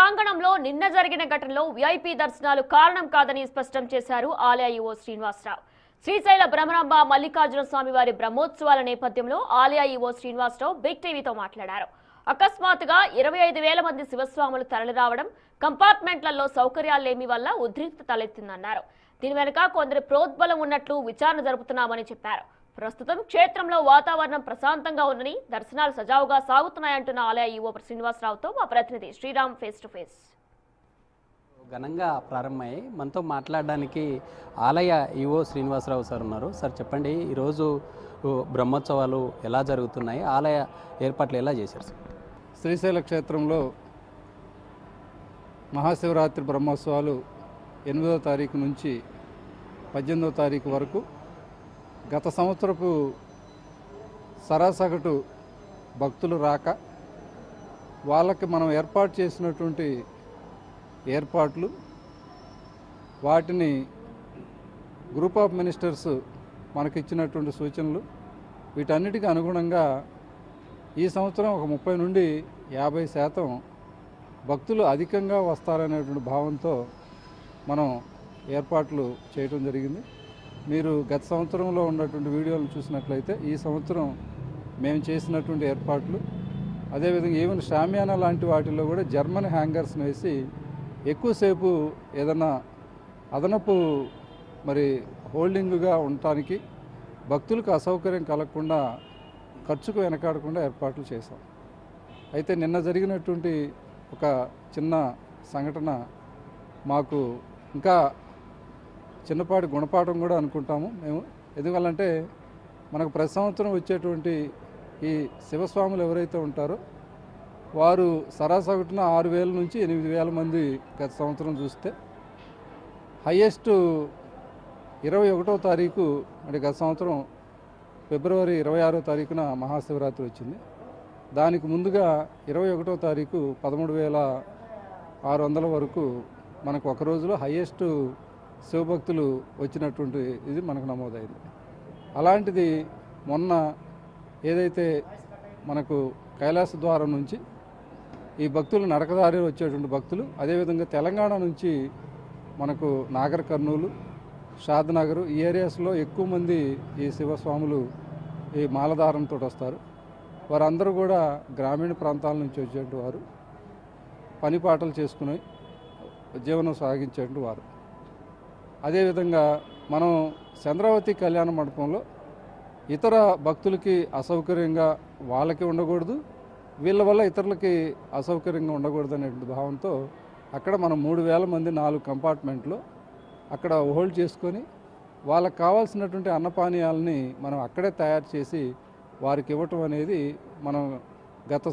ప్రాంగణంలో నిన్న జరిగిన ఘటనలో వీఐపీ దర్శనాలు కారణం కాదని స్పష్టం చేశారు ఆలయ ఈవో శ్రీనివాసరావు. శ్రీశైల బ్రహ్మరాంబ మల్లికార్జున స్వామి వారి బ్రహ్మోత్సవాల నేపథ్యంలో ఆలయ ఈవో శ్రీనివాసరావు బిగ్ టీవీతో మాట్లాడారు. అకస్మాత్తుగా 25,000 మంది శివస్వాములు తరలిరావడం, కంపార్ట్మెంట్లలో సౌకర్యాలేమి వల్ల ఉద్రిక్తత తలెత్తిందన్నారు. దీని వెనుక కొందరి ప్రోద్బలం ఉన్నట్లు విచారణ జరుపుతున్నామని చెప్పారు. ప్రస్తుతం క్షేత్రంలో వాతావరణం ప్రశాంతంగా ఉందని, దర్శనాలు సజావుగా సాగుతున్నాయంటున్న ఆలయ ఈవో శ్రీనివాసరావుతో మా ప్రతినిధి శ్రీరామ్ ఫేస్ టు ఫేస్. ఘనంగా ప్రారంభమయ్యాయి. మనతో మాట్లాడడానికి ఆలయ ఈవో శ్రీనివాసరావు సార్ ఉన్నారు. సార్ చెప్పండి, ఈరోజు బ్రహ్మోత్సవాలు ఎలా జరుగుతున్నాయి, ఆలయ ఏర్పాట్లు ఎలా చేశారు సార్? శ్రీశైల క్షేత్రంలో మహాశివరాత్రి బ్రహ్మోత్సవాలు 8వ తారీఖు నుంచి 18వ తారీఖు వరకు గత సంవత్సరపు సరాసగటు భక్తులు రాక వాళ్ళకి మనం ఏర్పాటు చేసినటువంటి ఏర్పాట్లు, వాటిని గ్రూప్ ఆఫ్ మినిస్టర్స్ మనకిచ్చినటువంటి సూచనలు, వీటన్నిటికీ అనుగుణంగా ఈ సంవత్సరం ఒక 30 నుండి 50% భక్తులు అధికంగా వస్తారనేటువంటి భావంతో మనం ఏర్పాట్లు చేయడం జరిగింది. మీరు గత సంవత్సరంలో ఉన్నటువంటి వీడియోలను చూసినట్లయితే ఈ సంవత్సరం మేము చేసినటువంటి ఏర్పాట్లు, అదేవిధంగా ఈవెన్ షామియానా లాంటి వాటిల్లో కూడా జర్మన్ హ్యాంగర్స్ని వేసి ఎక్కువసేపు ఏదన్నా అదనపు మరి హోల్డింగ్గా ఉండటానికి, భక్తులకు అసౌకర్యం కలగకుండా, ఖర్చుకు వెనకాడకుండా ఏర్పాట్లు చేశాం. అయితే నిన్న జరిగినటువంటి ఒక చిన్న సంఘటన మాకు ఇంకా చిన్నపాటి గుణపాఠం కూడా అనుకుంటాము మేము. ఎందువల్లంటే మనకు ప్రతి సంవత్సరం వచ్చేటువంటి ఈ శివస్వాములు ఎవరైతే ఉంటారో వారు సరాసగటున 6,000 నుంచి 8,000 మంది గత సంవత్సరం చూస్తే, హయ్యెస్ట్ 21వ తారీఖు అంటే గత సంవత్సరం ఫిబ్రవరి 26వ తారీఖున మహాశివరాత్రి వచ్చింది. దానికి ముందుగా 21వ తారీఖు 13,600 వరకు మనకు ఒక రోజులో హయ్యెస్ట్ శివభక్తులు వచ్చినటువంటి ఇది మనకు నమోదైంది. అలాంటిది మొన్న ఏదైతే మనకు కైలాస ద్వారం నుంచి ఈ భక్తులు నడకదారి వచ్చేటువంటి భక్తులు, అదేవిధంగా తెలంగాణ నుంచి మనకు నాగర్ కర్నూలు, షాద్నగర్ ఈ ఏరియాస్లో ఎక్కువ మంది ఈ శివస్వాములు ఈ మాలధారంతో వస్తారు. వారందరూ కూడా గ్రామీణ ప్రాంతాల నుంచి వచ్చేటువంటి వారు, పని పాటలు చేసుకుని జీవనం సాగించేటువంటి వారు. అదేవిధంగా మనం చంద్రావతి కళ్యాణ మండపంలో ఇతర భక్తులకి అసౌకర్యంగా వాళ్ళకి ఉండకూడదు, వీళ్ళ వల్ల ఇతరులకి అసౌకర్యంగా ఉండకూడదు అనే భావంతో అక్కడ మనం 3,000 మంది 4 కంపార్ట్మెంట్లో అక్కడ హోల్డ్ చేసుకొని వాళ్ళకి కావాల్సినటువంటి అన్నపానీయాలని మనం అక్కడే తయారు చేసి వారికి ఇవ్వటం అనేది మనం గత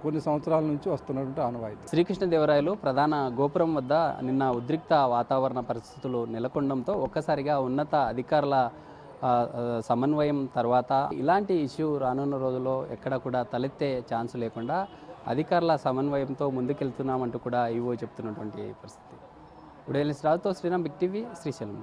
కొన్ని సంవత్సరాల నుంచి వస్తున్నటువంటి ఆనవాయితీ. శ్రీకృష్ణదేవరాయలు ప్రధాన గోపురం వద్ద నిన్న ఉద్రిక్త వాతావరణ పరిస్థితులు నెలకొనడంతో ఒక్కసారిగా ఉన్నత అధికారుల సమన్వయం తర్వాత ఇలాంటి ఇష్యూ రానున్న రోజుల్లో ఎక్కడ కూడా తలెత్తే ఛాన్స్ లేకుండా అధికారుల సమన్వయంతో ముందుకెళ్తున్నామంటూ కూడా ఈవో చెప్తున్నటువంటి పరిస్థితి. ఉదయం రావుతో శ్రీరామ్, బిగ్ టీవీ, శ్రీశైలం.